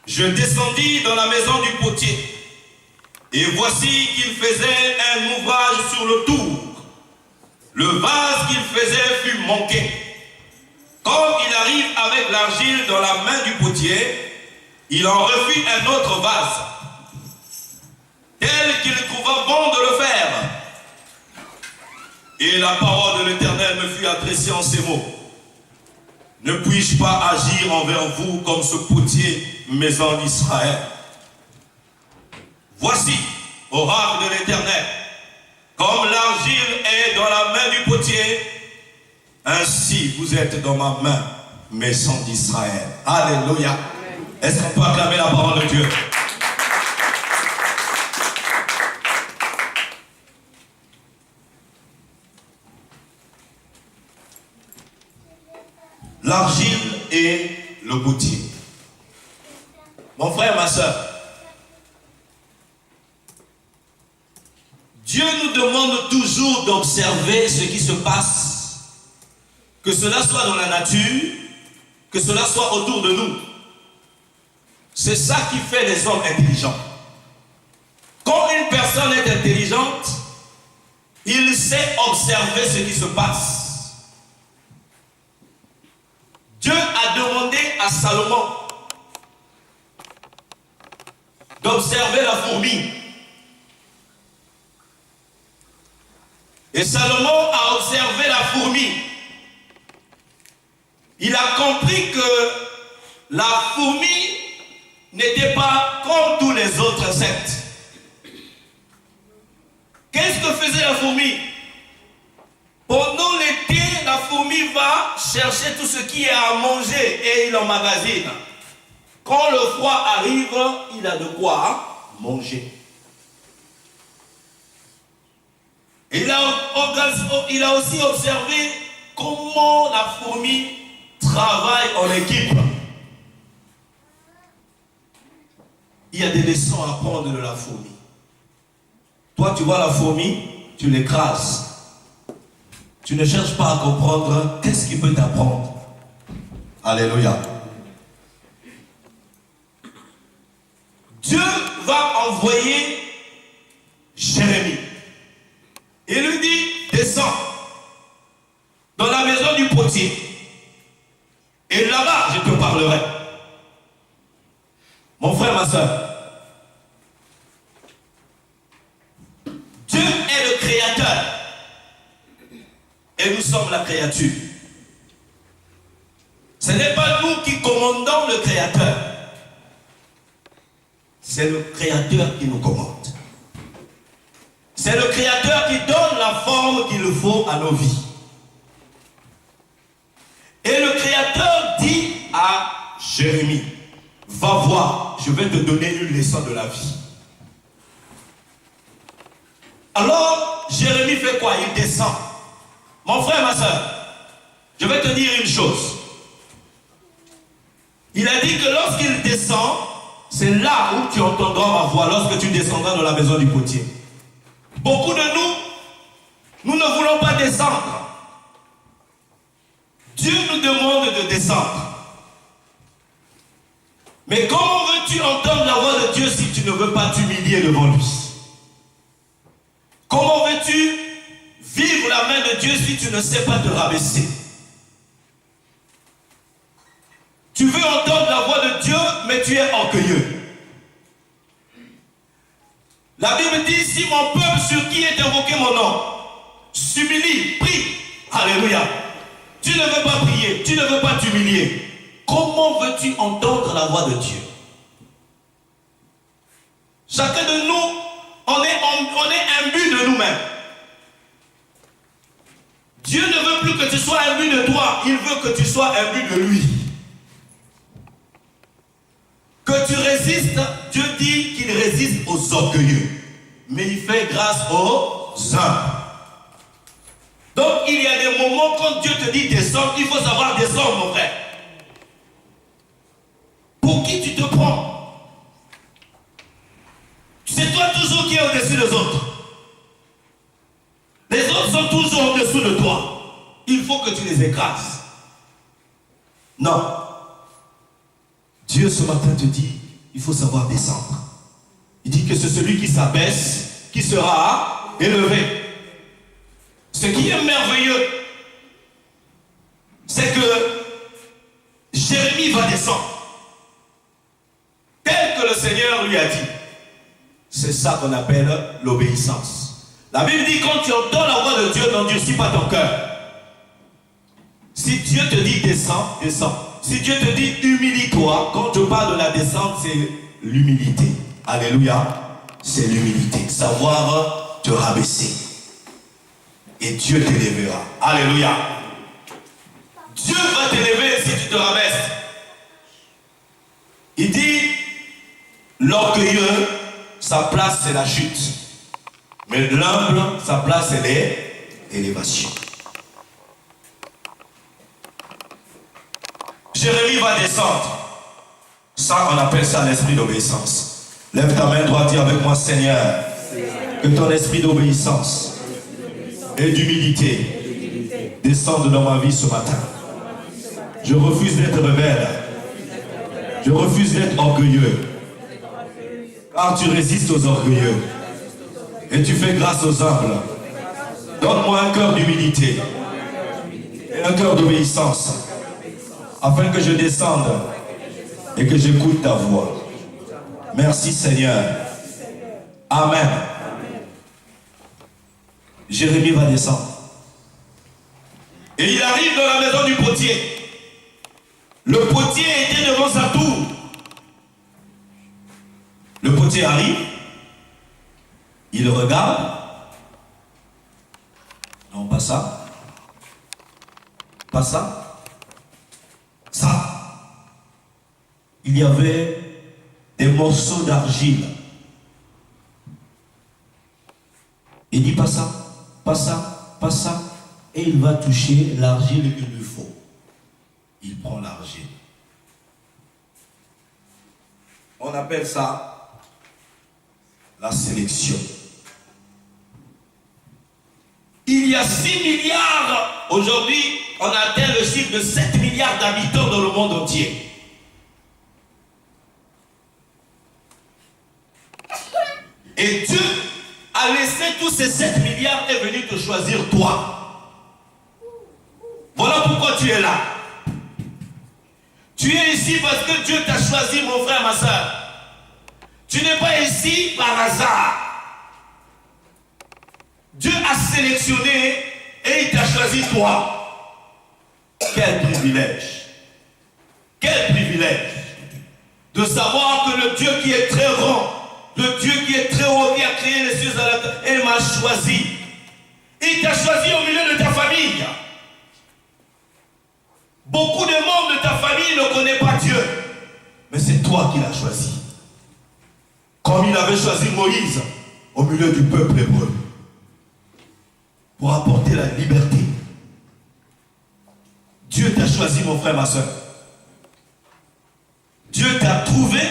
Je descendis dans la maison du potier, et voici qu'il faisait un ouvrage sur le tour. Le vase qu'il faisait fut manqué. Comme il arrive avec l'argile dans la main du potier, il en refit un autre vase, tel qu'il trouva bon de le faire. Et la parole de l'Éternel me fut adressée en ces mots. Ne puis-je pas agir envers vous comme ce potier, maison d'Israël? Voici, oracle de l'Éternel, comme l'argile est dans la main du potier, ainsi vous êtes dans ma main, maison d'Israël. Alléluia. Est-ce qu'on peut acclamer la parole de Dieu? L'argile et le potier. Mon frère, ma soeur, Dieu nous demande toujours d'observer ce qui se passe, que cela soit dans la nature, que cela soit autour de nous. C'est ça qui fait les hommes intelligents. Quand une personne est intelligente, il sait observer ce qui se passe. Dieu a demandé à Salomon d'observer la fourmi. Et Salomon a observé la fourmi. Il a compris que la fourmi n'était pas comme tous les autres insectes. Qu'est-ce que faisait la fourmi? Pendant l'été, la fourmi va chercher tout ce qui est à manger et il emmagasine. Quand le froid arrive, il a de quoi manger. Il a aussi observé comment la fourmi travaille en équipe. Il y a des leçons à prendre de la fourmi. Toi, tu vois la fourmi, tu l'écrases. Tu ne cherches pas à comprendre qu'est-ce qu'il peut t'apprendre. Alléluia. Dieu va envoyer Jérémie. Il lui dit, descends dans la maison du potier. Et là-bas, je te parlerai. Mon frère, ma soeur, Dieu est le créateur. Et nous sommes la créature. Ce n'est pas nous qui commandons le créateur. C'est le créateur qui nous commande. C'est le créateur qui donne la forme qu'il faut à nos vies. Et le créateur dit à Jérémie, va voir, je vais te donner une leçon de la vie. Alors, Jérémie fait quoi? Il descend. Mon frère, ma soeur, je vais te dire une chose. Il a dit que lorsqu'il descend, c'est là où tu entendras ma voix, lorsque tu descendras dans la maison du potier. Beaucoup de nous ne voulons pas descendre. Dieu nous demande de descendre. Mais comment veux-tu entendre la voix de Dieu si tu ne veux pas t'humilier devant lui? Comment veux-tu vivre la main de Dieu si tu ne sais pas te rabaisser? Tu veux entendre la voix de Dieu, mais tu es orgueilleux. La Bible dit, si mon peuple sur qui est invoqué mon nom s'humilie, prie. Alléluia. Tu ne veux pas prier, tu ne veux pas t'humilier. Comment veux-tu entendre la voix de Dieu? Chacun de nous, on est imbu de nous-mêmes. Dieu ne veut plus que tu sois imbu de toi, il veut que tu sois imbu de lui. Que tu résistes, Dieu dit qu'il résiste aux orgueilleux, mais il fait grâce aux humbles. Donc il y a des moments quand Dieu te dit descendre, il faut savoir descendre, mon frère. Pour qui tu te prends? C'est toi toujours qui es au-dessus des autres. Les autres sont toujours au-dessous de toi. Il faut que tu les écrases. Non. Dieu ce matin te dit, il faut savoir descendre. Il dit que c'est celui qui s'abaisse qui sera élevé. Ce qui est merveilleux, c'est que Jérémie va descendre. Tel que le Seigneur lui a dit. C'est ça qu'on appelle l'obéissance. La Bible dit, quand tu entends la voix de Dieu, n'endurcis pas ton cœur. Si Dieu te dit descends, descends. Si Dieu te dit humilie-toi, quand je parle de la descente, c'est l'humilité. Alléluia. C'est l'humilité. Savoir te rabaisser. Et Dieu t'élèvera. Alléluia. Dieu va t'élever si tu te rabaisses. Il dit, l'orgueilleux, sa place c'est la chute. Mais l'humble, sa place c'est l'élévation. Jérémie va descendre. Ça, on appelle ça l'esprit d'obéissance. Lève ta main droite, dis avec moi, Seigneur, que ton esprit d'obéissance et d'humilité descende dans ma vie ce matin. Je refuse d'être rebelle. Je refuse d'être orgueilleux. Car tu résistes aux orgueilleux. Et tu fais grâce aux humbles. Donne-moi un cœur d'humilité et un cœur d'obéissance, afin que je descende et que j'écoute ta voix. Merci Seigneur. Amen. Jérémie va descendre. Et il arrive dans la maison du potier. Le potier était devant sa tour. Le potier arrive. Il regarde. Non, pas ça. Pas ça. Ça. Il y avait des morceaux d'argile. Il dit pas ça, pas ça, pas ça. Et il va toucher l'argile qu'il lui faut. Il prend l'argile. On appelle ça la sélection. Il y a 6 milliards. Aujourd'hui, on a atteint le chiffre de 7 milliards d'habitants dans le monde entier. Et Dieu a laissé tous ces 7 milliards et est venu te choisir toi. Voilà pourquoi tu es là. Tu es ici parce que Dieu t'a choisi, mon frère, ma soeur. Tu n'es pas ici par hasard. Dieu a sélectionné et il t'a choisi toi. Quel privilège. Quel privilège de savoir que le Dieu qui est très grand, le Dieu qui est très haut, qui a créé les cieux à la terre, il m'a choisi. Il t'a choisi au milieu de ta famille. Beaucoup de membres de ta famille ne connaissent pas Dieu. Mais c'est toi qui l'as choisi. Comme il avait choisi Moïse au milieu du peuple hébreu. Pour apporter la liberté. Dieu t'a choisi, mon frère, ma soeur. Dieu t'a trouvé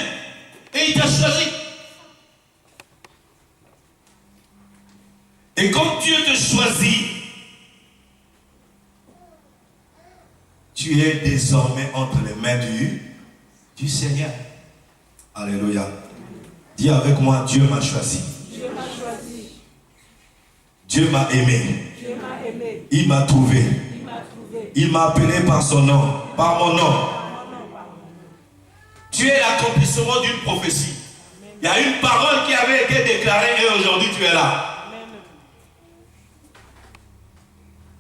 et il t'a choisi. Et comme Dieu te choisit, tu es désormais entre les mains du Seigneur. Alléluia. Dis avec moi, Dieu m'a choisi. Dieu m'a choisi. Dieu m'a aimé. Dieu m'a aimé. Il m'a trouvé. Il m'a trouvé. Il m'a appelé par son nom, par mon nom. Tu es l'accomplissement d'une prophétie. Il y a une parole qui avait été déclarée et aujourd'hui tu es là.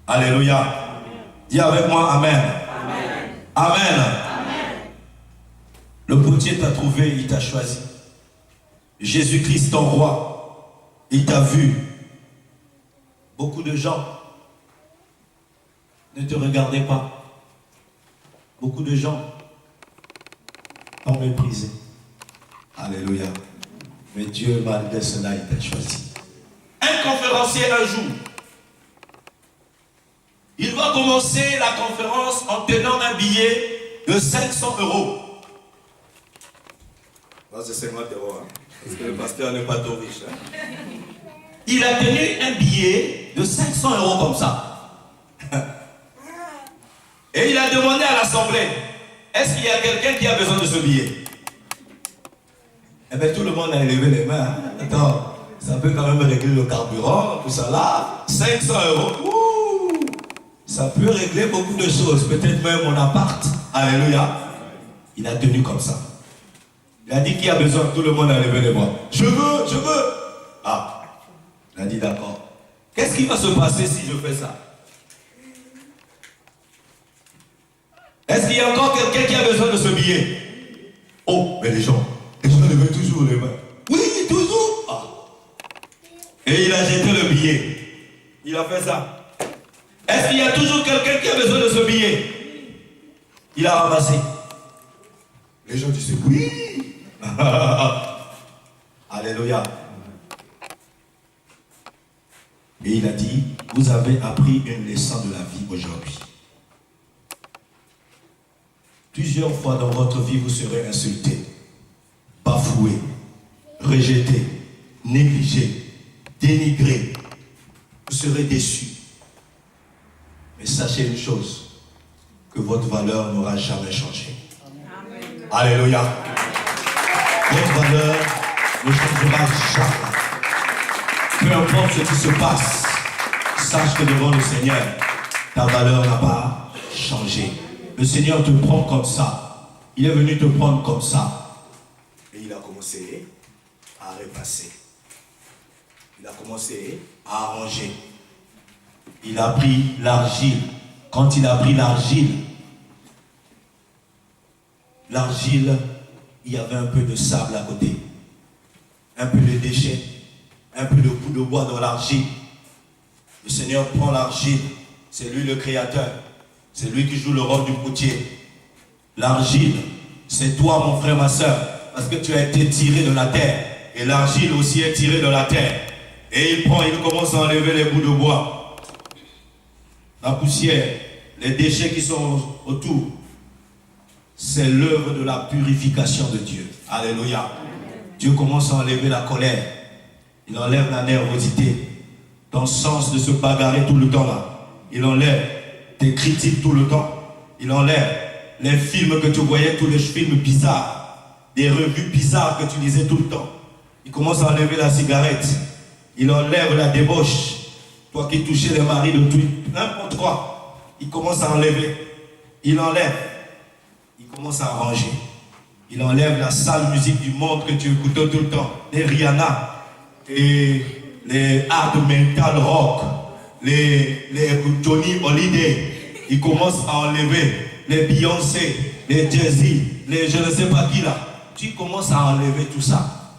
Alléluia. Amen. Dis avec moi Amen. Amen. Amen. Amen. Le potier t'a trouvé, il t'a choisi. Jésus-Christ ton roi, il t'a vu. Beaucoup de gens ne te regardaient pas. Beaucoup de gens t'ont méprisé. Alléluia. Mais Dieu, malgré cela, il t'a choisi. Un conférencier un jour, il va commencer la conférence en tenant un billet de 500 €. Là, c'est 50 €. Hein, parce que le pasteur n'est pas trop riche. Hein. Il a tenu un billet de 500 € comme ça. Et il a demandé à l'assemblée, est-ce qu'il y a quelqu'un qui a besoin de ce billet? Eh bien, tout le monde a élevé les mains. Attends, ça peut quand même régler le carburant, tout ça là. 500 €. Ouh, ça peut régler beaucoup de choses. Peut-être même mon appart. Alléluia. Il a tenu comme ça. Il a dit qu'il a besoin, tout le monde a levé les bras. Je veux. Ah, il a dit d'accord. Qu'est-ce qui va se passer si je fais ça? Est-ce qu'il y a encore quelqu'un qui a besoin de ce billet? Oh, mais les gens levaient toujours les mains. Oui, toujours. Ah. Et il a jeté le billet. Il a fait ça. Est-ce qu'il y a toujours quelqu'un qui a besoin de ce billet? Il a ramassé. Les gens disaient oui. Alléluia. Et il a dit, vous avez appris une leçon de la vie aujourd'hui. Plusieurs fois dans votre vie, vous serez insulté, bafoué, rejeté, négligé, dénigré. Vous serez déçu. Mais sachez une chose, que votre valeur n'aura jamais changé. Amen. Alléluia. Votre valeur ne changera jamais. Peu importe ce qui se passe, sache que devant le Seigneur, ta valeur n'a pas changé. Le Seigneur te prend comme ça. Il est venu te prendre comme ça. Et il a commencé à repasser. Il a commencé à arranger. Il a pris l'argile. Quand il a pris l'argile, il y avait un peu de sable à côté. Un peu de déchets. Un peu de bout de bois dans l'argile. Le Seigneur prend l'argile. C'est lui le créateur. C'est lui qui joue le rôle du potier. L'argile, c'est toi mon frère, ma soeur. Parce que tu as été tiré de la terre. Et l'argile aussi est tirée de la terre. Et il commence à enlever les bouts de bois. La poussière, les déchets qui sont autour. C'est l'œuvre de la purification de Dieu. Alléluia. Dieu commence à enlever la colère. Il enlève la nervosité. Dans le sens de se bagarrer tout le temps là. Il enlève tes critiques tout le temps. Il enlève les films que tu voyais, tous les films bizarres, des revues bizarres que tu lisais tout le temps. Il commence à enlever la cigarette. Il enlève la débauche. Toi qui touchais les maris de tout, n'importe quoi. Il commence à enlever. Il enlève. Il commence à arranger. Il enlève la sale musique du monde que tu écoutais tout le temps. Les Rihanna et les hard metal rock. Les Johnny Holiday, il commence à enlever les Beyoncé, les Jay-Z, les je ne sais pas qui là. Tu commences à enlever tout ça.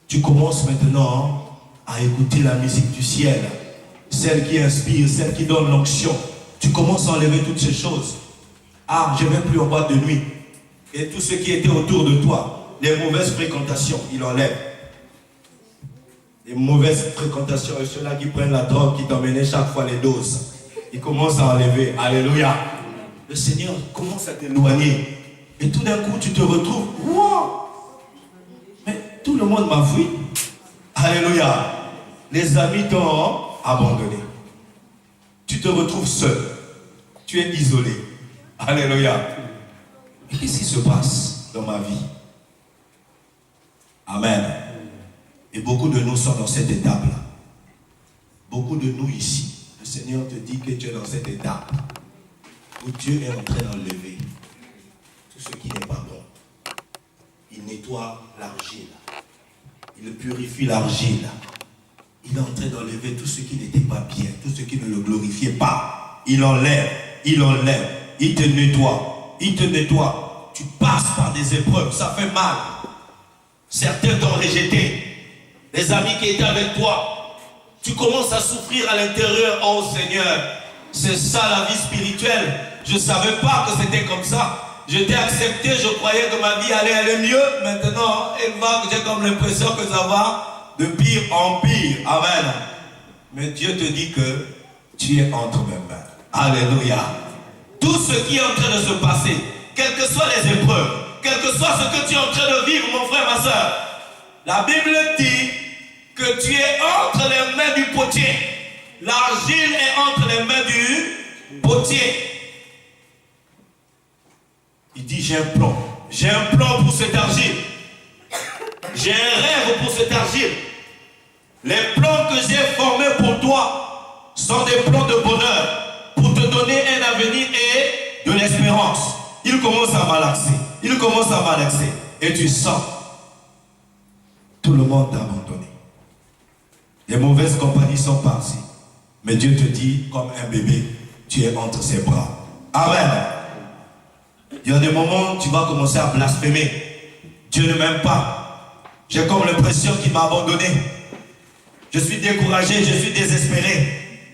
Tu commences maintenant à écouter la musique du ciel, celle qui inspire, celle qui donne l'onction. Tu commences à enlever toutes ces choses. Ah, je ne vais plus en boîte de nuit. Et tout ce qui était autour de toi, les mauvaises fréquentations, il enlève. Les mauvaises fréquentations et ceux-là qui prennent la drogue, qui t'emmenaient chaque fois les doses. Ils commencent à enlever. Alléluia. Le Seigneur commence à t'éloigner. Et tout d'un coup, tu te retrouves. Wow! Mais tout le monde m'a fui. Alléluia. Les amis t'ont abandonné. Tu te retrouves seul. Tu es isolé. Alléluia. Et qu'est-ce qui se passe dans ma vie? Amen. Et beaucoup de nous sont dans cette étape-là. Beaucoup de nous ici, le Seigneur te dit que tu es dans cette étape où Dieu est en train d'enlever tout ce qui n'est pas bon. Il nettoie l'argile. Il purifie l'argile. Il est en train d'enlever tout ce qui n'était pas bien, tout ce qui ne le glorifiait pas. Il enlève, il te nettoie, Tu passes par des épreuves, ça fait mal. Certains t'ont rejeté. Les amis qui étaient avec toi, tu commences à souffrir à l'intérieur. Oh Seigneur, c'est ça la vie spirituelle. Je ne savais pas que c'était comme ça. Je t'ai accepté, je croyais que ma vie allait aller mieux. Maintenant, j'ai comme l'impression que ça va de pire en pire. Amen. Mais Dieu te dit que tu es entre mes mains. Alléluia. Tout ce qui est en train de se passer, quelles que soient les épreuves, quel que soit ce que tu es en train de vivre, mon frère, ma soeur, la Bible dit que tu es entre les mains du potier. L'argile est entre les mains du potier. Il dit, j'ai un plan. J'ai un plan pour cette argile. J'ai un rêve pour cette argile. Les plans que j'ai formés pour toi sont des plans de bonheur pour te donner un avenir et de l'espérance. Il commence à malaxer. Il commence à malaxer. Et tu sens tout le monde t'a abandonné. Les mauvaises compagnies sont parties. Mais Dieu te dit, comme un bébé, tu es entre ses bras. Amen. Il y a des moments où tu vas commencer à blasphémer. Dieu ne m'aime pas. J'ai comme l'impression qu'il m'a abandonné. Je suis découragé, je suis désespéré.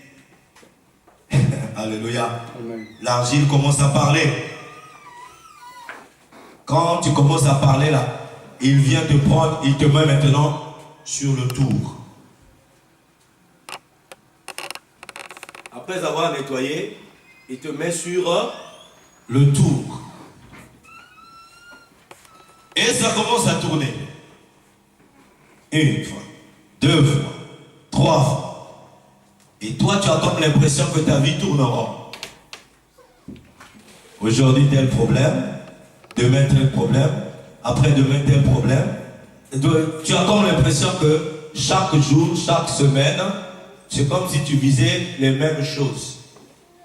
Alléluia. L'argile commence à parler. Quand tu commences à parler là, il vient te prendre, il te met maintenant sur le tour. Après avoir nettoyé, il te met sur le tour. Et ça commence à tourner. Une fois, deux fois, trois fois. Et toi, tu as comme l'impression que ta vie tourne en rond. Aujourd'hui, tel problème. Demain, tel problème. Après-demain, tel problème. Tu as comme l'impression que chaque jour, chaque semaine, c'est comme si tu visais les mêmes choses.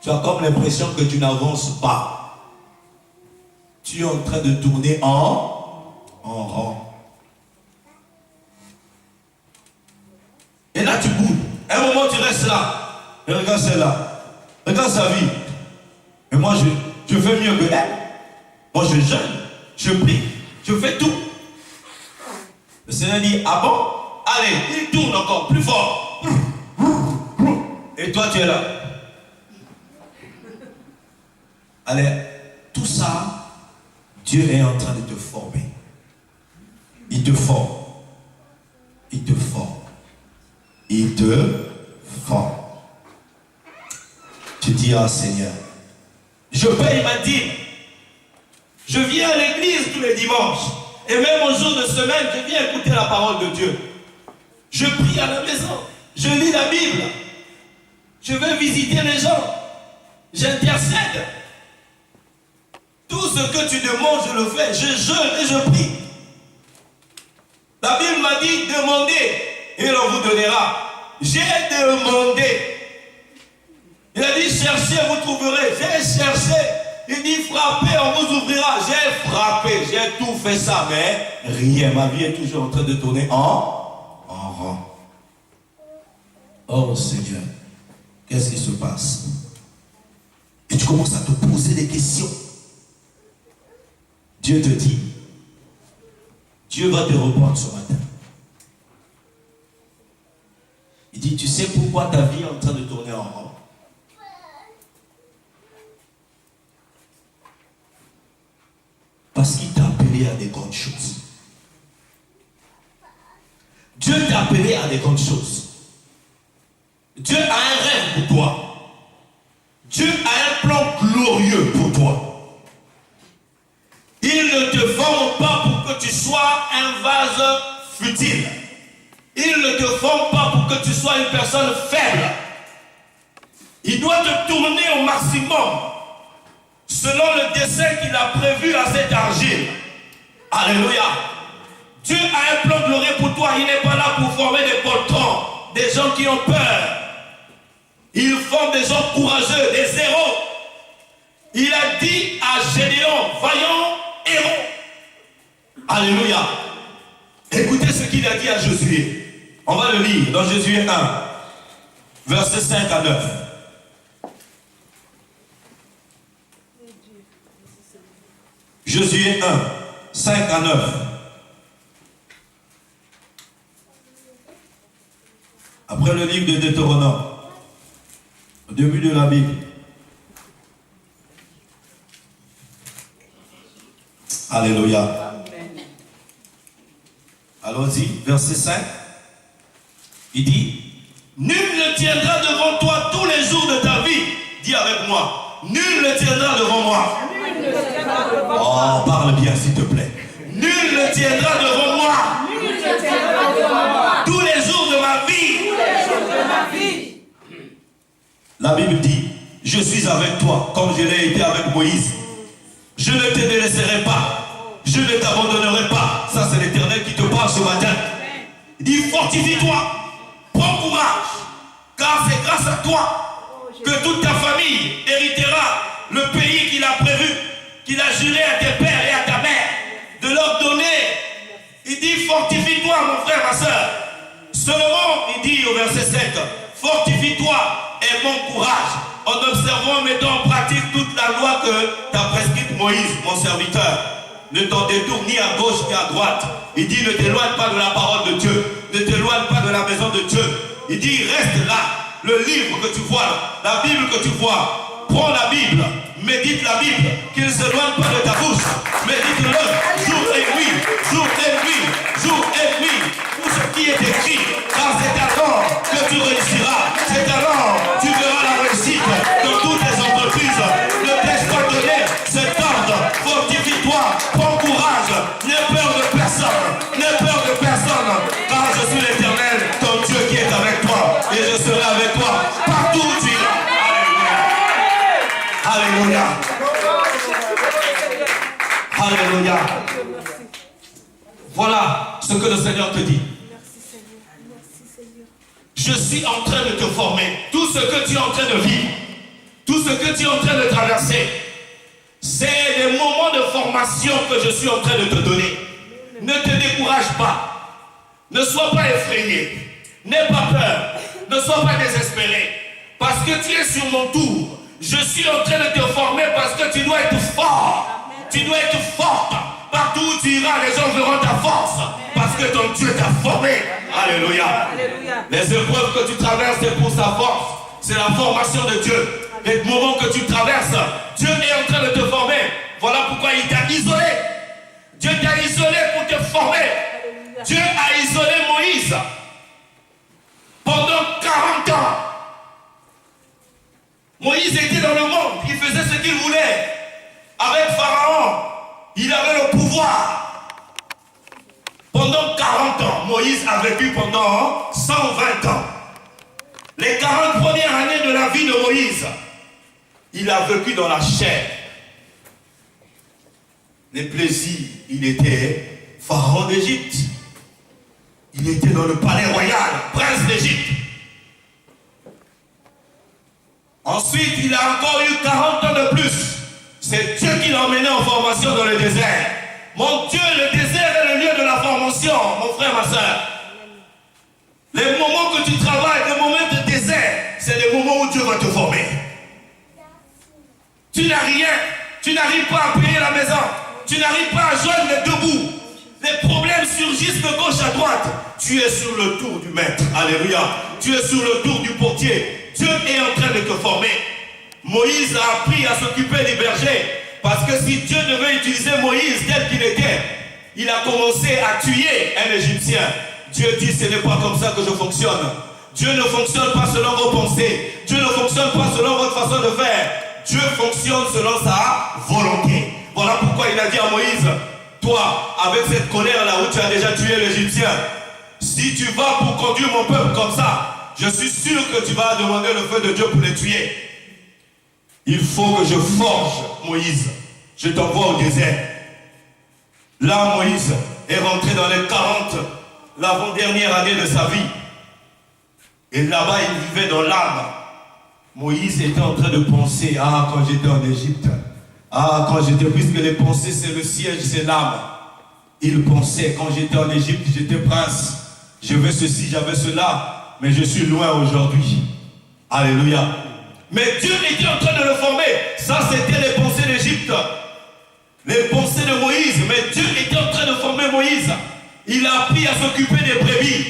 Tu as comme l'impression que tu n'avances pas. Tu es en train de tourner en rond. Et là, tu bouges. Un moment, tu restes là. Et regarde celle-là. Regarde sa vie. Et moi, je fais mieux que elle. Moi, je jeûne. Je prie. Je fais tout. Le Seigneur dit, ah bon? Allez, il tourne encore plus fort. Et toi, tu es là. Allez, tout ça, Dieu est en train de te former. Il te forme. Il te forme. Il te forme. Tu dis, ah Seigneur, je paye ma dîme. Je viens à l'église tous les dimanches. Et même aux jours de semaine, je viens écouter la parole de Dieu. Je prie à la maison. Je lis la Bible. Je vais visiter les gens. J'intercède. Tout ce que tu demandes, je le fais. Je jeûne et je prie. La Bible m'a dit, demandez et l'on vous donnera. J'ai demandé. Il a dit, cherchez, vous trouverez. J'ai cherché. Il dit, frappez, on vous ouvrira. J'ai frappé, j'ai tout fait ça, mais rien. Ma vie est toujours en train de tourner en rond. Oh Seigneur, qu'est-ce qui se passe? Et tu commences à te poser des questions. Dieu te dit, Dieu va te reprendre ce matin. Il dit, tu sais pourquoi ta vie est en train de tourner en rond? Parce qu'il t'a appelé à des grandes choses. Dieu t'a appelé à des grandes choses. Dieu a un rêve pour toi. Dieu a un plan glorieux pour toi. Il ne te forme pas pour que tu sois un vase futile. Il ne te forme pas pour que tu sois une personne faible. Il doit te tourner au maximum selon le dessein qu'il a prévu à cette argile. Alléluia. Dieu a un plan glorieux pour toi. Il n'est pas là pour former des poltrons, des gens qui ont peur. Il forme des gens courageux, des héros. Il a dit à Gédéon, vaillant héros. Alléluia. Écoutez ce qu'il a dit à Josué. On va le lire dans Josué 1, versets 5 à 9. Josué 1, 5 à 9. Après le livre de Deutéronome, au début de la Bible. Alléluia. Allons-y, verset 5. Il dit, nul ne tiendra devant toi tous les jours de ta vie. Dis avec moi, nul ne tiendra devant moi. Oh, parle bien s'il te plaît. Nul ne tiendra devant moi. Tous les jours de ma vie. La Bible dit, je suis avec toi comme je l'ai été avec Moïse. Je ne te délaisserai pas. Je ne t'abandonnerai pas. Ça, c'est l'Éternel qui te parle ce matin. fortifie-toi, prends courage, car c'est grâce à toi que toute ta famille héritera le pays qu'il a prévu, qu'il a juré à tes pères et à ta mère de leur donner. Il dit fortifie-toi mon frère, ma soeur. Seulement, il dit au verset 7, fortifie-toi et mon courage en observant et mettant en pratique toute la loi que t'a prescrite Moïse, mon serviteur. Ne t'en détourne ni à gauche ni à droite. Il dit ne t'éloigne pas de la parole de Dieu, ne t'éloigne pas de la maison de Dieu. Il dit reste là, le livre que tu vois, la Bible que tu vois, prends la Bible, médite la Bible, qu'il ne s'éloigne pas de ta bouche, médite-le jour et nuit, jour et nuit, jour et nuit, tout ce qui est écrit, car c'est alors que tu réussiras, c'est alors tu verras la réussite dans toutes tes entreprises. Ne t'ai-je pas donné cet ordre, fortifie-toi, prends courage, n'aie peur de personne, n'aie peur de personne, car je suis l'Éternel, ton Dieu qui est avec toi, et je serai avec toi partout où tu iras. Alléluia. Alléluia. Voilà ce que le Seigneur te dit. Je suis en train de te former. Tout ce que tu es en train de vivre, tout ce que tu es en train de traverser, c'est des moments de formation que je suis en train de te donner. Ne te décourage pas. Ne sois pas effrayé. N'aie pas peur. Ne sois pas désespéré. Parce que tu es sur mon tour. Je suis en train de te former parce que tu dois être fort. Tu dois être forte. Partout où tu iras, les gens verront ta force. Parce que ton Dieu t'a formé. Alléluia. Alléluia. Les épreuves que tu traverses, c'est pour sa force. C'est la formation de Dieu. Les moments que tu traverses, Dieu est en train de te former. Voilà pourquoi il t'a isolé. Dieu t'a isolé pour te former. Alléluia. Dieu a isolé Moïse pendant 40 ans. Moïse était dans le monde, il faisait ce qu'il voulait. Avec Pharaon, il avait le pouvoir. Pendant 40 ans, Moïse a vécu pendant 120 ans. Les 40 premières années de la vie de Moïse, il a vécu dans la chair. Les plaisirs, il était pharaon d'Égypte. Il était dans le palais royal, prince d'Égypte. Ensuite, il a encore eu 40 ans de plus. C'est Dieu qui l'a emmené en formation dans le désert. Mon Dieu, le désert est le lieu de la formation, mon frère, ma soeur. Les moments que tu travailles, les moments de désert, c'est les moments où Dieu va te former. Tu n'as rien, tu n'arrives pas à payer la maison, tu n'arrives pas à joindre les deux bouts. Les problèmes surgissent de gauche à droite. Tu es sur le tour du maître. Alléluia. Tu es sur le tour du portier. Dieu est en train de te former. Moïse a appris à s'occuper des bergers. Parce que si Dieu devait utiliser Moïse tel qu'il était, il a commencé à tuer un Égyptien. Dieu dit, ce n'est pas comme ça que je fonctionne. Dieu ne fonctionne pas selon vos pensées. Dieu ne fonctionne pas selon votre façon de faire. Dieu fonctionne selon sa volonté. Voilà pourquoi il a dit à Moïse, toi, avec cette colère-là où tu as déjà tué l'Égyptien, si tu vas pour conduire mon peuple comme ça, je suis sûr que tu vas demander le feu de Dieu pour les tuer. Il faut que je forge Moïse. Je t'envoie au désert. Là, Moïse est rentré dans les 40, l'avant-dernière année de sa vie. Et là-bas, il vivait dans l'âme. Moïse était en train de penser, ah, quand j'étais en Égypte, ah, quand j'étais, puisque les pensées, c'est le siège, c'est l'âme. Il pensait, quand j'étais en Égypte, j'étais prince. J'avais ceci, j'avais cela, mais je suis loin aujourd'hui. Alléluia. Mais Dieu était en train de le former. Ça, c'était les pensées d'Égypte. Les pensées de Moïse. Mais Dieu était en train de former Moïse. Il a appris à s'occuper des brebis.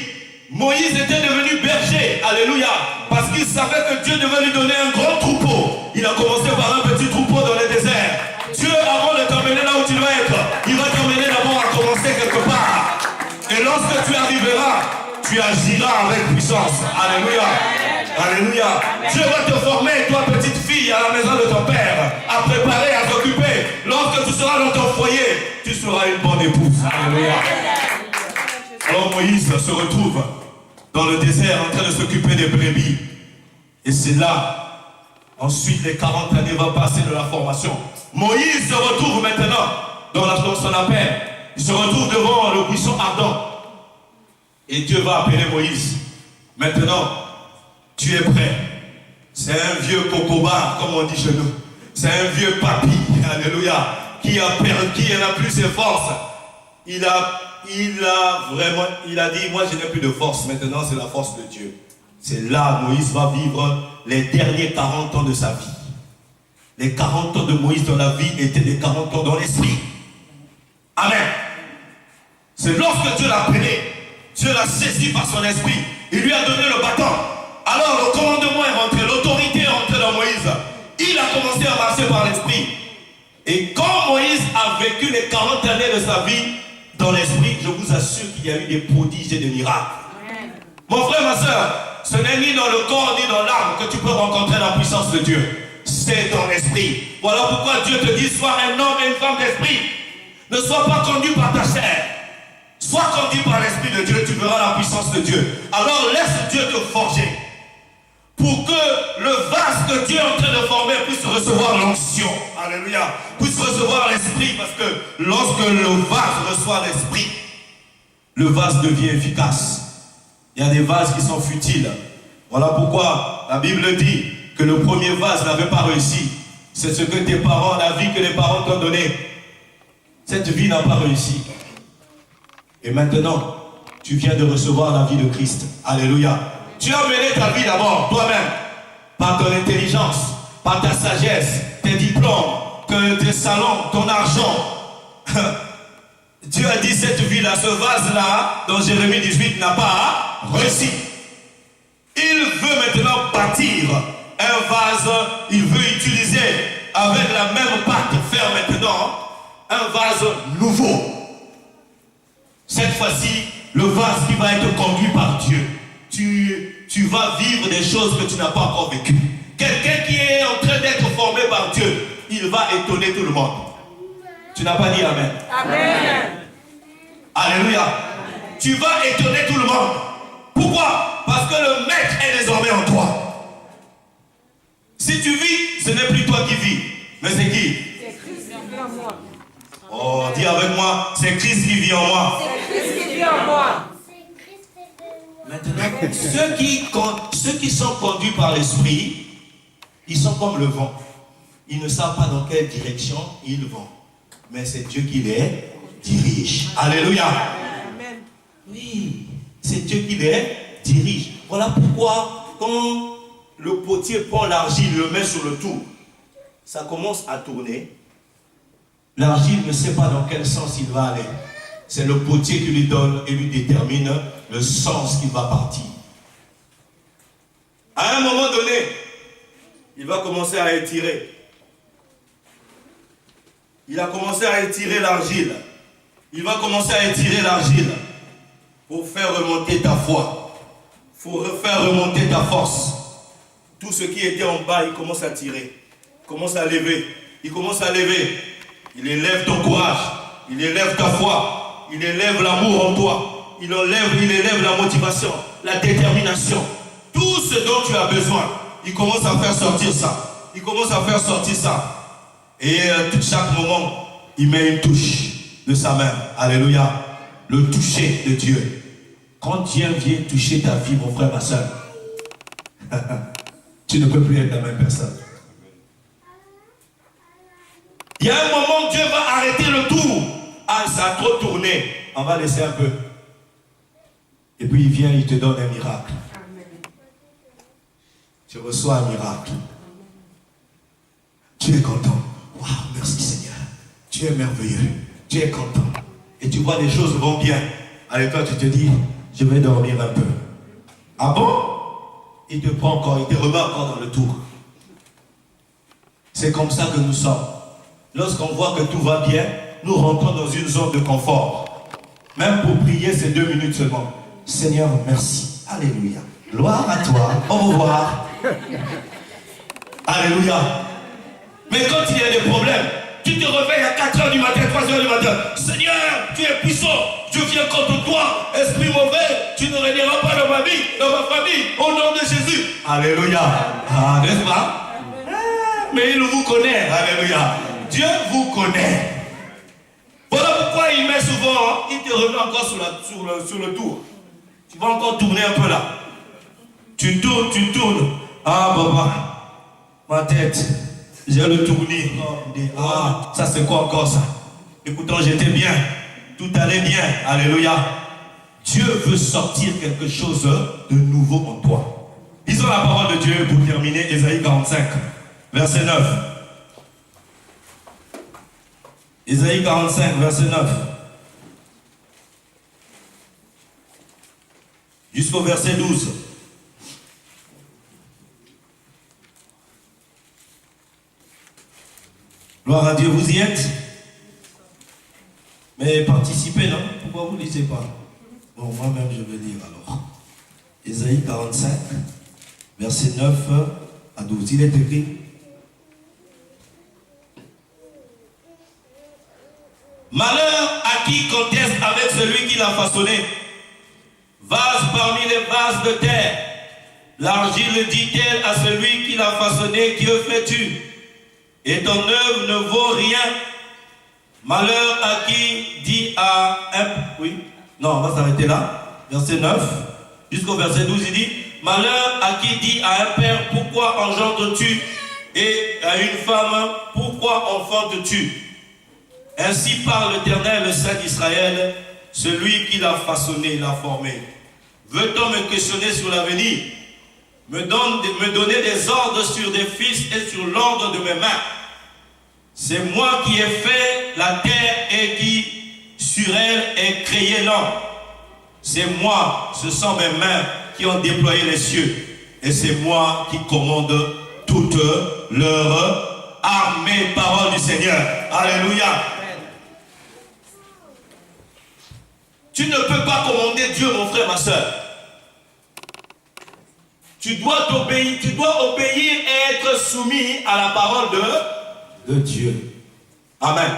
Moïse était devenu berger. Alléluia. Parce qu'il savait que Dieu devait lui donner un grand troupeau. Il a commencé par un petit troupeau dans le désert. Dieu, avant de t'emmener là où tu dois être, il va t'emmener d'abord à commencer quelque part. Et lorsque tu arriveras, tu agiras avec puissance. Alléluia. Alléluia. Dieu va te former, toi petite fille, à la maison de ton père, à préparer, à t'occuper. Lorsque tu seras dans ton foyer, tu seras une bonne épouse. Alléluia. Alors Moïse se retrouve dans le désert en train de s'occuper des brebis. Et c'est là, ensuite les 40 années vont passer de la formation. Moïse se retrouve maintenant dans son appel. Il se retrouve devant le buisson ardent. Et Dieu va appeler Moïse. Maintenant, tu es prêt. C'est un vieux cocobar, comme on dit chez nous. C'est un vieux papy, alléluia, qui a plus ses forces. Il a dit, moi je n'ai plus de force, maintenant c'est la force de Dieu. C'est là Moïse va vivre les derniers 40 ans de sa vie. Les 40 ans de Moïse dans la vie étaient des 40 ans dans l'esprit. Amen. C'est lorsque Dieu l'a appelé, Dieu l'a saisi par son esprit, il lui a donné le bâton. Alors le commandement est rentré, l'autorité est rentrée dans Moïse. Il a commencé à marcher par l'esprit. Et quand Moïse a vécu les 40 années de sa vie dans l'esprit, je vous assure qu'il y a eu des prodiges et des miracles. Mon frère, ma soeur, ce n'est ni dans le corps ni dans l'âme que tu peux rencontrer la puissance de Dieu. C'est dans l'esprit. Voilà pourquoi Dieu te dit, sois un homme et une femme d'esprit. Ne sois pas conduit par ta chair. Sois conduit par l'esprit de Dieu, tu verras la puissance de Dieu. Alors laisse Dieu te forger. Pour que le vase que Dieu est en train de former puisse recevoir l'onction. Alléluia. Puisse recevoir l'esprit. Parce que lorsque le vase reçoit l'esprit, le vase devient efficace. Il y a des vases qui sont futiles. Voilà pourquoi la Bible dit que le premier vase n'avait pas réussi. C'est ce que tes parents, la vie que les parents t'ont donnée. Cette vie n'a pas réussi. Et maintenant, tu viens de recevoir la vie de Christ. Alléluia. Tu as mené ta vie d'abord, toi-même, par ton intelligence, par ta sagesse, tes diplômes, tes salons, ton argent. Dieu a dit cette vie-là, ce vase-là, dans Jérémie 18, n'a pas réussi. Il veut maintenant bâtir un vase, il veut utiliser avec la même pâte, faire maintenant un vase nouveau. Cette fois-ci, le vase qui va être conduit par Dieu. Tu vas vivre des choses que tu n'as pas encore vécues. Quelqu'un qui est en train d'être formé par Dieu, il va étonner tout le monde. Tu n'as pas dit Amen. Amen. Alléluia. Tu vas étonner tout le monde. Pourquoi? Parce que le maître est désormais en toi. Si tu vis, ce n'est plus toi qui vis, mais c'est qui? C'est Christ qui vit en moi. Oh, dis avec moi, c'est Christ qui vit en moi. C'est Christ qui vit en moi. Maintenant, ceux qui sont conduits par l'esprit, ils sont comme le vent. Ils ne savent pas dans quelle direction ils vont. Mais c'est Dieu qui les dirige. Alléluia. Amen. Oui, c'est Dieu qui les dirige. Voilà pourquoi quand le potier prend l'argile, le met sur le tour, ça commence à tourner. L'argile ne sait pas dans quel sens il va aller. C'est le potier qui lui donne et lui détermine le sens qu'il va partir. À un moment donné, il va commencer à étirer. Il a commencé à étirer l'argile. Il va commencer à étirer l'argile pour faire remonter ta foi, pour faire remonter ta force. Tout ce qui était en bas, il commence à tirer. Il commence à lever. Il commence à lever. Il élève ton courage. Il élève ta foi. Il élève l'amour en toi. Il élève la motivation, la détermination. Tout ce dont tu as besoin, il commence à faire sortir ça. Il commence à faire sortir ça. Et chaque moment, il met une touche de sa main. Alléluia. Le toucher de Dieu. Quand Dieu vient toucher ta vie, mon frère, ma soeur, tu ne peux plus être la même personne. Il y a un moment, Dieu va arrêter le tour. Ah, ça a trop tourné. On va laisser un peu. Et puis il vient, il te donne un miracle. Tu reçois un miracle. Tu es content. Waouh, merci Seigneur. Tu es merveilleux. Tu es content. Et tu vois les choses vont bien. Allez, toi tu te dis, je vais dormir un peu. Ah bon? Il te prend encore, il te remet encore dans le tour. C'est comme ça que nous sommes. Lorsqu'on voit que tout va bien, nous rentrons dans une zone de confort. Même pour prier, c'est 2 minutes seulement. Seigneur, merci. Alléluia. Gloire à toi. Au revoir. Alléluia. Mais quand il y a des problèmes, tu te réveilles à 4h du matin, 3h du matin. Seigneur, tu es puissant. Je viens contre toi. Esprit mauvais, tu ne régneras pas dans ma vie, dans ma famille. Au nom de Jésus. Alléluia. Ah, n'est-ce pas? Mais il vous connaît. Alléluia. Dieu vous connaît. Voilà pourquoi il met souvent, il te remet encore sur le tour. Tu vas encore tourner un peu là. Tu tournes. Ah, papa, ma tête, j'ai le tournis. Ah, ça c'est quoi encore ça? Écoutons, j'étais bien. Tout allait bien. Alléluia. Dieu veut sortir quelque chose de nouveau en toi. Lisons la parole de Dieu pour terminer. Ésaïe 45, verset 9. Ésaïe 45, verset 9. Jusqu'au verset 12. Gloire à Dieu, vous y êtes? Mais participez, non? Pourquoi vous ne lisez pas? Bon, moi-même, je vais lire alors. Ésaïe 45, verset 9 à 12. Il est écrit: malheur à qui conteste avec celui qui l'a façonné. Vase parmi les vases de terre. L'argile dit-elle à celui qui l'a façonné: que fais-tu? Et ton œuvre ne vaut rien. Malheur à qui dit à un... Oui, non, on va s'arrêter là. Verset 9 jusqu'au verset 12, il dit: malheur à qui dit à un père: pourquoi engendres-tu? Et à une femme: pourquoi enfantes-tu? Ainsi parle l'Éternel, le Saint d'Israël, celui qui l'a façonné, l'a formé. Veut-on me questionner sur l'avenir? Me donner des ordres sur des fils et sur l'ordre de mes mains? C'est moi qui ai fait la terre et qui sur elle ai créé l'homme. C'est moi, ce sont mes mains qui ont déployé les cieux. Et c'est moi qui commande toute leur armée. Parole du Seigneur. Alléluia. Tu ne peux pas commander Dieu, mon frère, ma soeur. Tu dois t'obéir, tu dois obéir et être soumis à la parole de Dieu. Amen.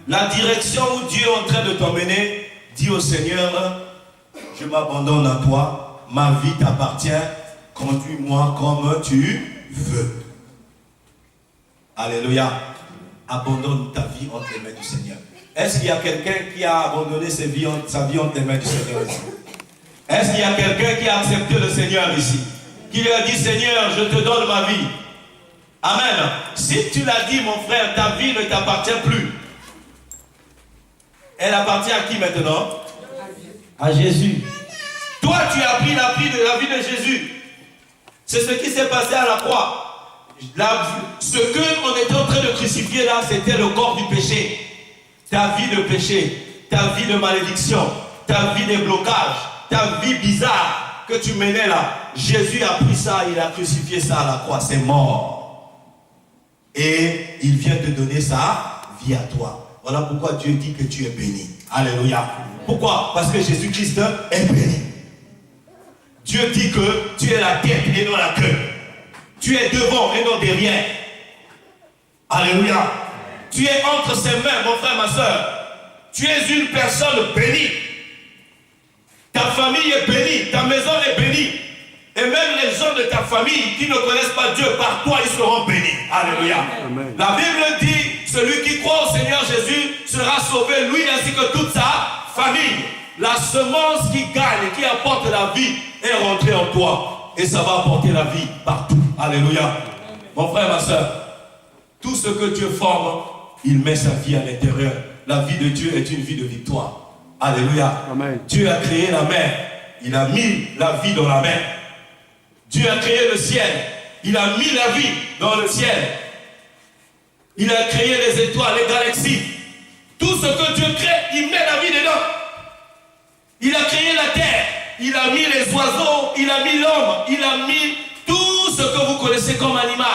La direction où Dieu est en train de t'emmener, dis au Seigneur: je m'abandonne à toi, ma vie t'appartient, conduis-moi comme tu veux. Alléluia. Abandonne ta vie entre les mains du Seigneur. Est-ce qu'il y a quelqu'un qui a abandonné sa vie entre les mains du Seigneur ici? Est-ce qu'il y a quelqu'un qui a accepté le Seigneur ici? Qui lui a dit: Seigneur, je te donne ma vie. Amen. Si tu l'as dit, mon frère, ta vie ne t'appartient plus. Elle appartient à qui maintenant? À Jésus. Toi, tu as pris la vie de Jésus. C'est ce qui s'est passé à la croix. Ce qu'on était en train de crucifier là, c'était le corps du péché. Ta vie de péché, ta vie de malédiction, ta vie de blocage, ta vie bizarre que tu menais là. Jésus a pris ça, il a crucifié ça à la croix, c'est mort. Et il vient te donner sa vie à toi. Voilà pourquoi Dieu dit que tu es béni. Alléluia. Pourquoi? Parce que Jésus-Christ est béni. Dieu dit que tu es la tête et non la queue. Tu es devant et non derrière. Alléluia. Tu es entre ses mains, mon frère, ma soeur. Tu es une personne bénie. Ta famille est bénie, ta maison est bénie. Et même les gens de ta famille qui ne connaissent pas Dieu, par toi, ils seront bénis. Alléluia. Amen. La Bible dit: celui qui croit au Seigneur Jésus sera sauvé, lui ainsi que toute sa famille. La semence qui gagne, qui apporte la vie, est rentrée en toi. Et ça va apporter la vie partout. Alléluia. Mon frère, ma soeur, tout ce que Dieu forme, il met sa vie à l'intérieur. La vie de Dieu est une vie de victoire. Alléluia. Amen. Dieu a créé la mer. Il a mis la vie dans la mer. Dieu a créé le ciel. Il a mis la vie dans le ciel. Il a créé les étoiles, les galaxies. Tout ce que Dieu crée, il met la vie dedans. Il a créé la terre. Il a mis les oiseaux. Il a mis l'homme. Il a mis tout ce que vous connaissez comme animal.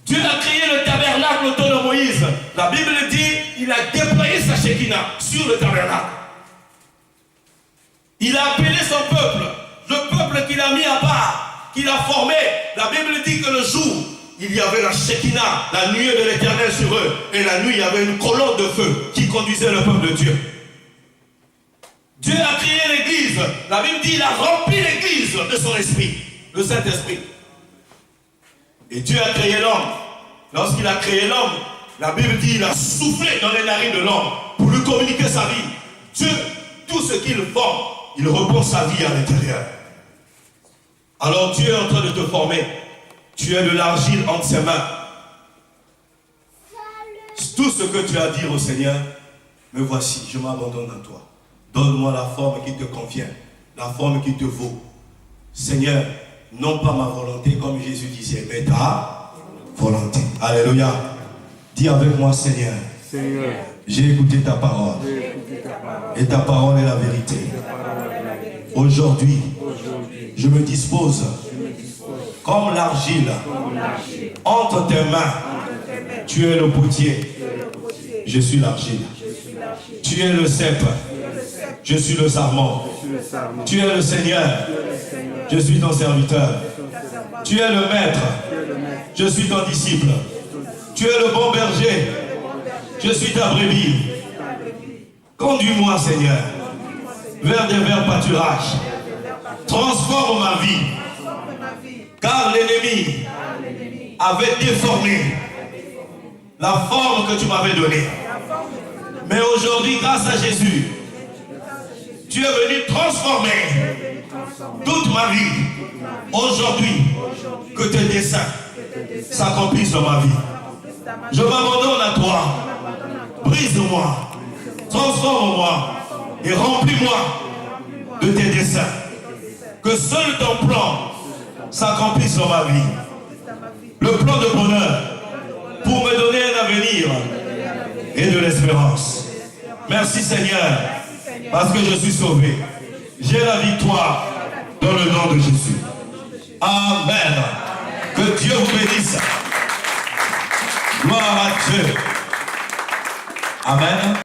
Dieu a créé le tabernacle au temps de Moïse. La Bible dit: il a déployé sa Shekinah sur le tabernacle. Il a appelé son peuple, le peuple qu'il a mis à part, qu'il a formé. La Bible dit que le jour, il y avait la Shekinah, la nuée de l'Éternel sur eux. Et la nuit, il y avait une colonne de feu qui conduisait le peuple de Dieu. Dieu a créé l'église. La Bible dit: il a rempli l'église de son esprit, le Saint-Esprit. Et Dieu a créé l'homme. Lorsqu'il a créé l'homme, la Bible dit: il a soufflé dans les narines de l'homme pour lui communiquer sa vie. Dieu, tout ce qu'il forme, il repose sa vie à l'intérieur. Alors Dieu est en train de te former. Tu es de l'argile entre ses mains. Tout ce que tu as à dire au Seigneur, me voici, je m'abandonne à toi. Donne-moi la forme qui te convient, la forme qui te vaut. Seigneur, non pas ma volonté, comme Jésus disait, mais ta volonté. Alléluia. Dis avec moi, Seigneur, j'ai écouté ta parole. Et ta parole est la vérité. Aujourd'hui, je me dispose comme l'argile entre tes mains. Tu es le potier, je suis l'argile. Tu es le cep, je suis le sarment. Tu es le Seigneur, je suis ton serviteur. Tu es le maître, je suis ton disciple. Tu es le bon berger, je suis ta brebis. Conduis-moi, Seigneur, vers des verts pâturages. Transforme ma vie, car l'ennemi avait déformé la forme que tu m'avais donnée. Mais aujourd'hui, grâce à Jésus, tu es venu transformer toute ma vie. Aujourd'hui, que tes desseins s'accomplissent dans ma vie. Je m'abandonne à toi. Brise-moi, transforme-moi et remplis-moi de tes desseins. Que seul ton plan s'accomplisse dans ma vie. Le plan de bonheur pour me donner un avenir et de l'espérance. Merci Seigneur, parce que je suis sauvé. J'ai la victoire dans le nom de Jésus. Amen. Que Dieu vous bénisse. Gloire à Dieu. Amen.